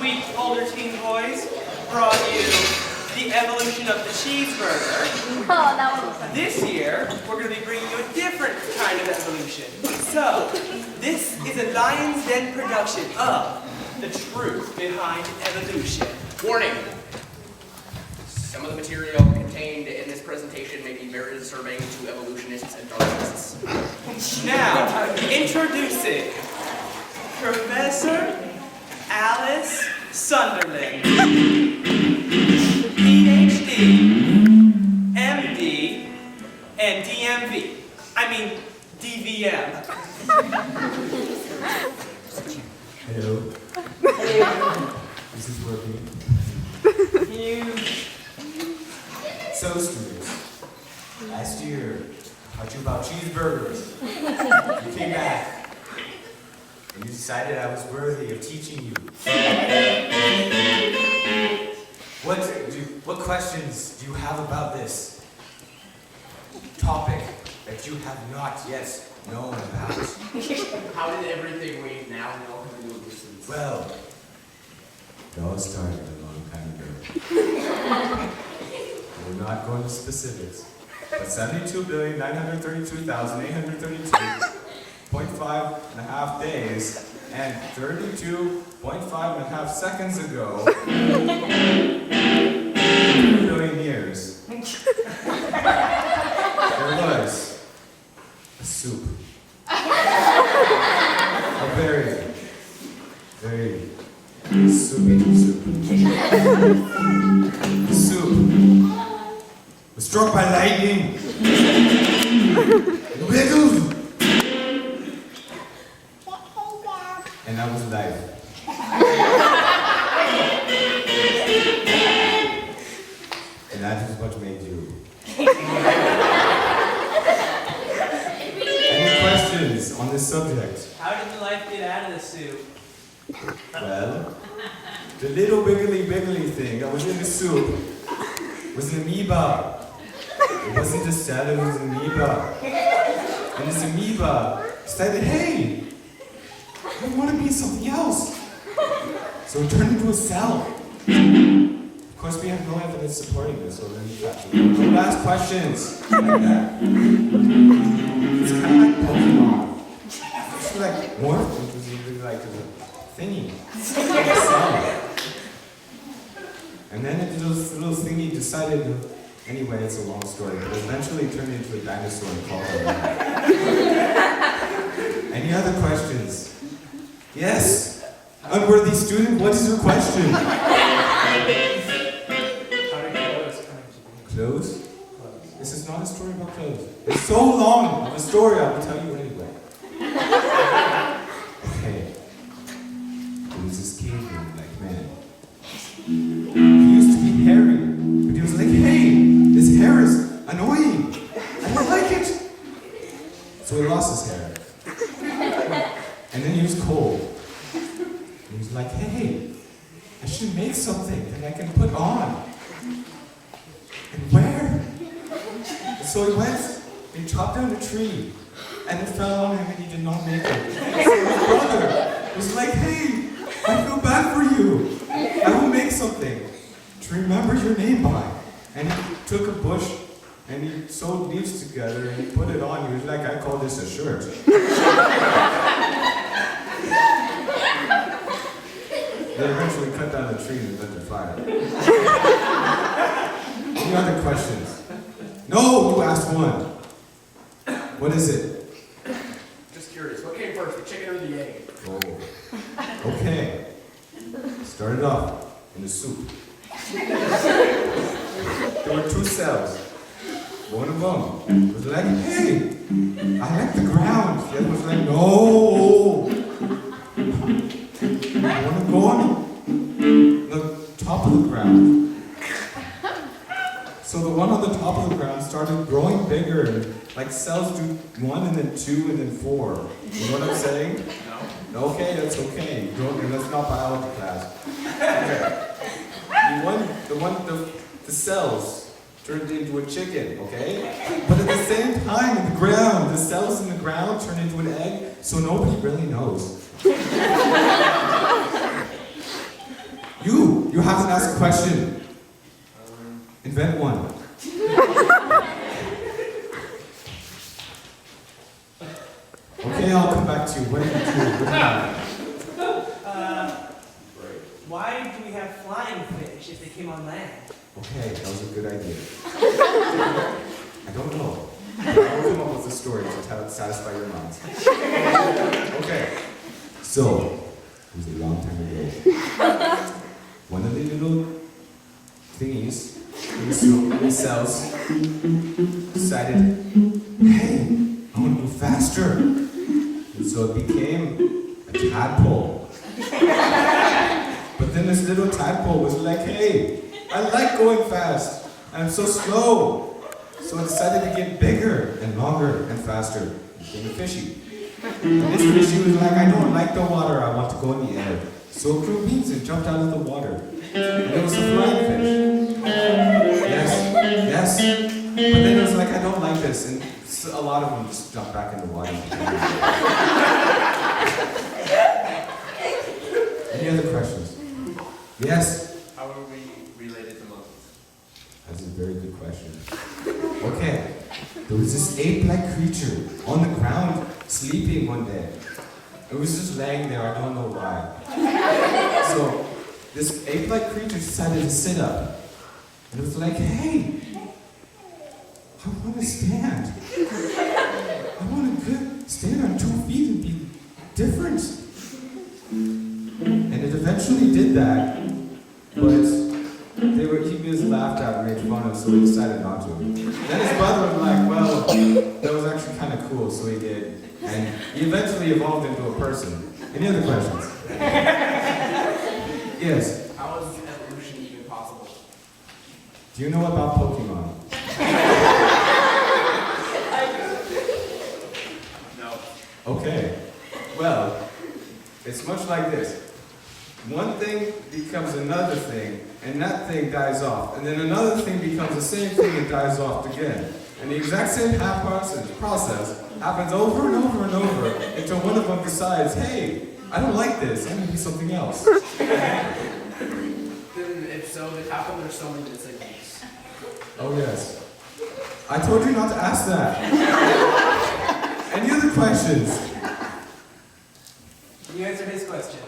we older teen boys brought you the evolution of the cheeseburger. This year, we're going to be bringing you a different kind of evolution. So, this is a Lion's Den production of the truth behind evolution. Warning! Some of the material contained in this presentation may be very disturbing to evolutionists and Darwinists. Now, introducing Professor Alice Sunderland, PhD, MD, and DMV. I mean, DVM. Hello. This is working. Huge. So, students, last year I taught you about cheeseburgers. You came back, and you decided I was worthy of teaching you. What questions do you have about this topic that you have not yet known about? How did everything we now know have to do with distance? Well, it all started a long time ago. We're not going to specifics, but 72,932,832.5 days and 32.5 seconds ago, 2 billion years, there was a soup. A very, very soupy soup. The soup was struck by lightning. It wiggled. And that was life. And that is what made you. Any questions on this subject? How did the life get out of the soup? Well, the little wiggly thing that was in the soup was an amoeba. It wasn't a cell, it was an amoeba. And this amoeba decided, hey, I want to be something else. So it turned into a cell. Of course, we have no evidence supporting this, so then no last questions. Like that. It's kind of like Pokemon. It's like morph, which was really like a thingy. Like a cell. And then this little thingy decided, anyway, it's a long story, but eventually turned into a dinosaur and called it that. Any other questions? Yes? Unworthy student, what is your question? How did clothes come into being? Clothes? This is not a story about clothes. It's so long of a story, I will tell you anyway. Okay. There was this caveman like man. He used to be hairy, but he was like, hey, this hair is annoying. I don't like it. So he lost his hair. And then he was cold. And he was like, hey, I should make something that I can put on. And where? And so he went and he chopped down a tree. And it fell on him and he did not make it. So his brother was like, hey, I feel bad for you. I will make something to remember your name by. And he took a bush and he sewed leaves together and he put it on. He was like, I call this a shirt. They eventually cut down the tree and lit the fire. Any other questions? No, you asked one. What is it? Just curious, what came first, the chicken or the egg? Oh. Okay. Started off in the soup. There were 2 cells. One of them was like, hey, I like the ground. The other was like, no. I want to go on the top of the ground. So the one on the top of the ground started growing bigger, and like cells do 1 and then 2 and then 4. You know what I'm saying? No. Okay, that's okay. That's not biology class. Okay. The cells turned into a chicken, okay? But at the same time, in the ground, the cells in the ground turned into an egg, so nobody really knows. You have to ask a question. Invent one. Okay, I'll come back to you. What did you do? Why do we have flying fish if they came on land? Okay, that was a good idea. I don't know. I'll come up with a story to satisfy your minds. Okay, so, it was a long time ago. One of the little thingies in the cells decided, hey, I want to move faster. And so it became a tadpole. But then this little tadpole was like, hey, I like going fast. I'm so slow. So it decided to get bigger and longer and faster. It became a fishy. And this fishy was like, I don't like the water, I want to go in the air. So it grew wings and jumped out of the water. And it was a flying fish. Yes. But then it was like, I don't like this. And a lot of them just jumped back in the water. Any other questions? Yes? How are we related to monkeys? That's a very good question. Okay, there was this ape-like creature on the ground sleeping one day. It was just laying there, I don't know why. So, this ape-like creature decided to sit up. And it was like, hey, I want to stand. I want to stand on 2 feet and be different. And it eventually did that, but he was laughed at and made fun of, so he decided not to. Then his brother was like, well, that was actually kind of cool, so he did. And he eventually evolved into a person. Any other questions? Yes? How is evolution even possible? Do you know about Pokemon? No. Okay. Well, it's much like this. One thing becomes another thing, and that thing dies off. And then another thing becomes the same thing and dies off again. And the exact same process happens over and over and over until one of them decides, hey, I don't like this, I'm going to be something else. Then, if so, how come there's so many disciplines? Oh yes. I told you not to ask that. Any other questions? Can you answer his question?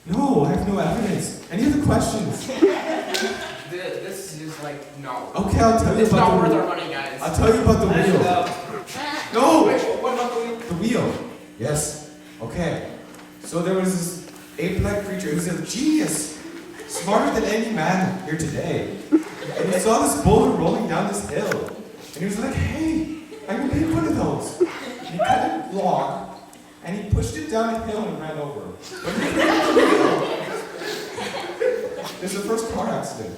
No, I have no evidence. Any other questions? This is like, no. Okay, I'll tell you It's not about worth the our money, guys. I'll tell you about the wheel. No! Wait, what about the wheel? The wheel. Yes. Okay. So there was this ape-like creature. He was a genius. Smarter than any man here today. And he saw this boulder rolling down this hill. And he was like, hey, I can make one of those. And he cut a log, and he pushed it down a hill and ran over it. But he created the wheel. There's the first car accident.